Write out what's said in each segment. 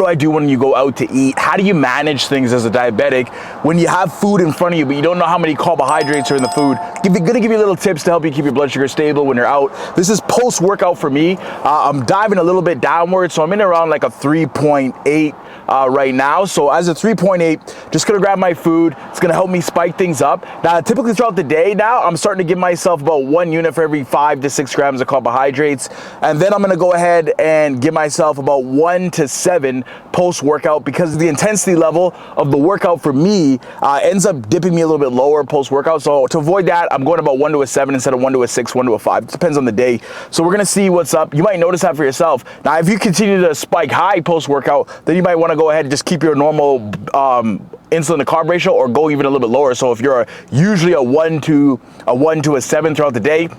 I do when you go out to eat? How do you manage things as a diabetic when you have food in front of you, but you don't know how many carbohydrates are in the food? Gonna give you little tips to help you keep your blood sugar stable when you're out. This is post-workout for me. I'm diving a little bit downward, so I'm in around like a 3.8 right now. So as a 3.8, just gonna grab my food. It's gonna help me spike things up. Now, typically throughout the day now, I'm starting to give myself about 1 unit for every 5 to 6 grams of carbohydrates. And then I'm gonna go ahead and give myself about 1 to 7 post-workout, because the intensity level of the workout for me ends up dipping me a little bit lower post-workout. So to avoid that, I'm going about 1 to a 7 instead of 1 to a 6, 1 to a 5. It depends on the day. So we're gonna see what's up. You might notice that for yourself. Now, if you continue to spike high post-workout, then you might wanna go ahead and just keep your normal insulin to carb ratio, or go even a little bit lower. So if you're usually a 1 to a 7 throughout the day,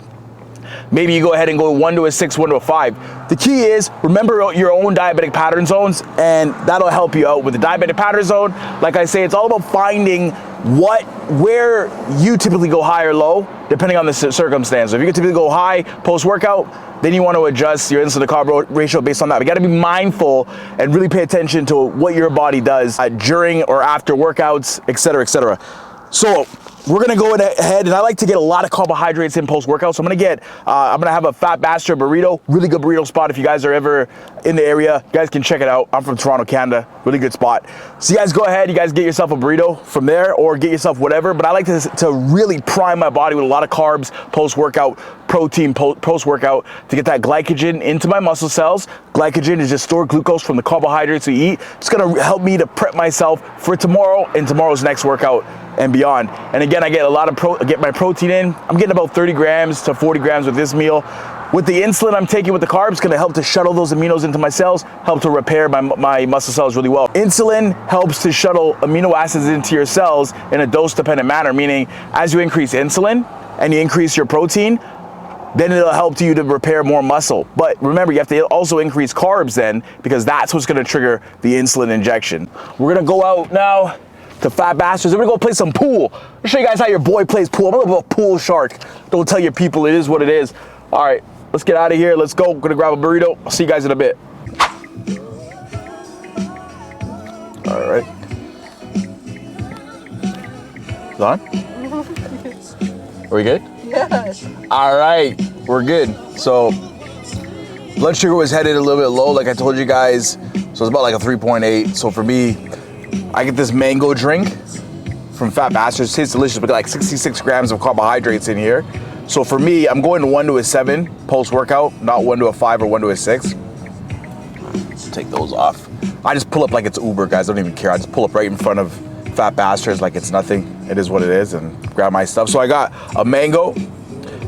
maybe you go ahead and go 1 to a 6, 1 to a 5. The key is remember your own diabetic pattern zones, and that'll help you out with the diabetic pattern zone. Like I say, it's all about finding where you typically go high or low, depending on the circumstance. So if you typically go high post-workout, then you want to adjust your insulin to carb ratio based on that. You got to be mindful and really pay attention to what your body does during or after workouts, et cetera, et cetera. So we're gonna go ahead, and I like to get a lot of carbohydrates in post-workout. So I'm gonna have a fat bastard burrito, really good burrito spot. If you guys are ever in the area, you guys can check it out. I'm from Toronto, Canada, really good spot. So you guys go ahead, you guys get yourself a burrito from there, or get yourself whatever. But I like to really prime my body with a lot of carbs post-workout, protein post-workout, to get that glycogen into my muscle cells. Glycogen is just stored glucose from the carbohydrates we eat. It's gonna help me to prep myself for tomorrow and tomorrow's next workout and beyond. And again, I get a lot of get my protein in. I'm getting about 30 grams to 40 grams with this meal. With the insulin I'm taking with the carbs, it's gonna help to shuttle those aminos into my cells, help to repair my muscle cells really well. Insulin helps to shuttle amino acids into your cells in a dose-dependent manner, meaning as you increase insulin and you increase your protein, then it'll help you to repair more muscle. But remember, you have to also increase carbs then, because that's what's gonna trigger the insulin injection. We're gonna go out now to Fat Bastards. We're gonna go play some pool. I'll show you guys how your boy plays pool. I'm a little pool shark. Don't tell your people, it is what it is. All right, let's get out of here. Let's go. I'm gonna grab a burrito. I'll see you guys in a bit. All right. Is it on? Are we good? Yes. All right, we're good. So blood sugar was headed a little bit low, like I told you guys. So it's about like a 3.8. So for me, I get this mango drink from Fat Bastards. It tastes delicious, but got like 66 grams of carbohydrates in here. So for me, I'm going to 1 to a 7 post-workout, not 1 to a 5 or 1 to a 6. Let's take those off. I just pull up like it's Uber, guys. I don't even care. I just pull up right in front of Fat Bastards like it's nothing. It is what it is, and grab my stuff. So I got a mango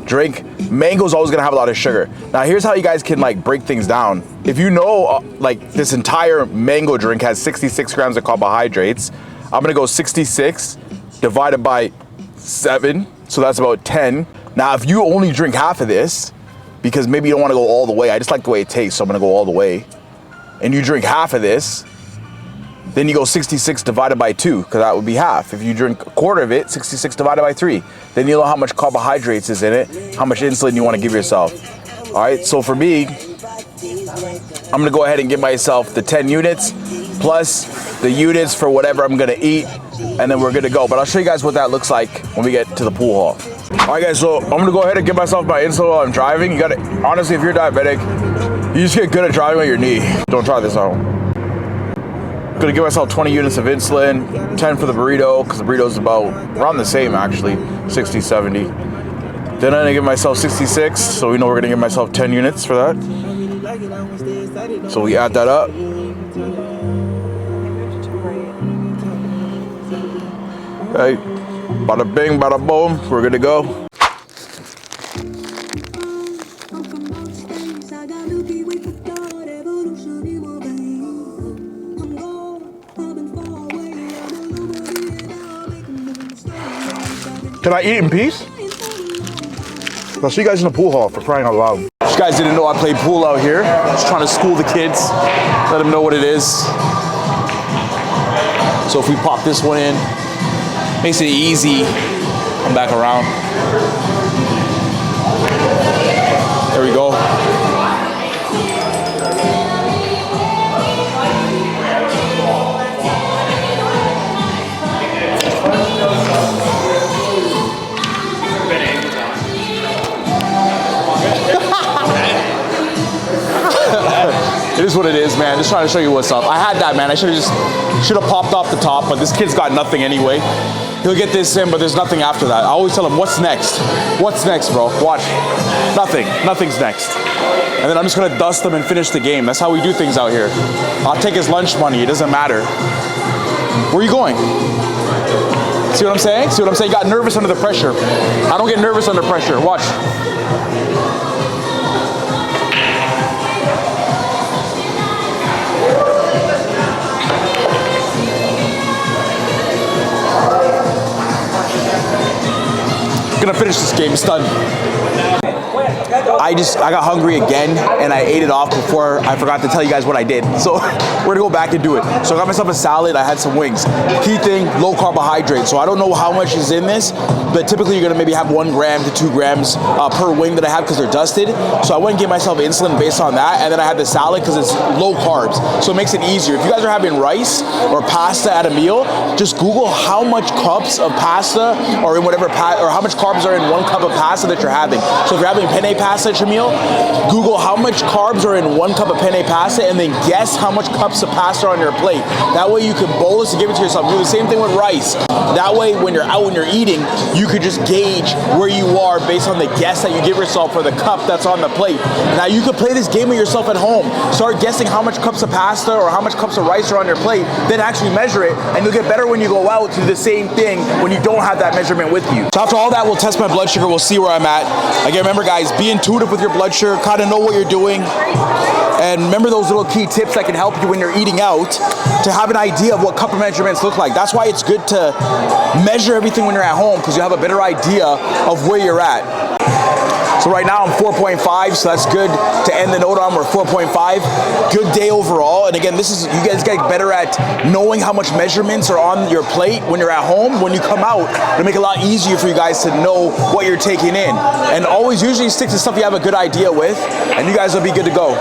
drink. Mango's always gonna have a lot of sugar. Now here's how you guys can like break things down. If you know like this entire mango drink has 66 grams of carbohydrates, I'm gonna go 66 divided by 7, so that's about 10. Now if you only drink half of this, because maybe you don't wanna go all the way, I just like the way it tastes, so I'm gonna go all the way, and you drink half of this, then you go 66 divided by 2, because that would be half. If you drink a quarter of it, 66 divided by 3. Then you know how much carbohydrates is in it, how much insulin you want to give yourself. All right, so for me, I'm gonna go ahead and give myself the 10 units, plus the units for whatever I'm gonna eat, and then we're good to go. But I'll show you guys what that looks like when we get to the pool hall. All right, guys, so I'm gonna go ahead and give myself my insulin while I'm driving. You gotta, honestly, if you're diabetic, you just get good at driving on your knee. Don't try this at home. Gonna give myself 20 units of insulin, 10 for the burrito, because the burrito's about around the same actually, 60, 70. Then I'm gonna give myself 66, so we know we're gonna give myself 10 units for that. So we add that up. Okay, bada bing, bada boom, we're good to go. Can I eat in peace? I'll see you guys in the pool hall, for crying out loud. You guys didn't know I play pool out here. Just trying to school the kids, let them know what it is. So if we pop this one in, makes it easy, come back around. There we go. is what it is, man. Just trying to show you what's up. I had that, man. I should have popped off the top, but this kid's got nothing anyway. He'll get this in, but there's nothing after that. I always tell him, what's next? What's next, bro? Watch. Nothing. Nothing's next. And then I'm just gonna dust him and finish the game. That's how we do things out here. I'll take his lunch money. It doesn't matter. Where are you going? See what I'm saying? See what I'm saying? You got nervous under the pressure. I don't get nervous under pressure. Watch. Gonna finish this game. It's done. I got hungry again and I ate it off before I forgot to tell you guys what I did. So we're gonna go back and do it. So I got myself a salad, I had some wings. Key thing, low carbohydrate. So I don't know how much is in this, but typically you're gonna maybe have 1 gram to 2 grams per wing that I have because they're dusted. So I went and gave myself insulin based on that, and then I had the salad because it's low carbs. So it makes it easier. If you guys are having rice or pasta at a meal, just Google how much cups of pasta or in whatever, or how much carbs are in 1 cup of pasta that you're having. So if you're having penne pasta at your meal, Google how much carbs are in 1 cup of penne pasta and then guess how much cups of pasta are on your plate. That way you can bolus and give it to yourself. Do the same thing with rice. That way when you're out and you're eating, you could just gauge where you are based on the guess that you give yourself for the cup that's on the plate. Now you could play this game with yourself at home. Start guessing how much cups of pasta or how much cups of rice are on your plate, then actually measure it, and you'll get better when you go out to do the same thing when you don't have that measurement with you. So after all that, we'll test my blood sugar, we'll see where I'm at. Again, remember guys, be intuitive with your blood sugar, kind of know what you're doing. And remember those little key tips that can help you when you're eating out to have an idea of what cup of measurements look like. That's why it's good to measure everything when you're at home, because you have a better idea of where you're at. So right now I'm 4.5, so that's good to end the note on. We're 4.5. Good day overall. And again, this is, you guys get better at knowing how much measurements are on your plate when you're at home. When you come out, it'll make it a lot easier for you guys to know what you're taking in. And always usually stick to stuff you have a good idea with, and you guys will be good to go.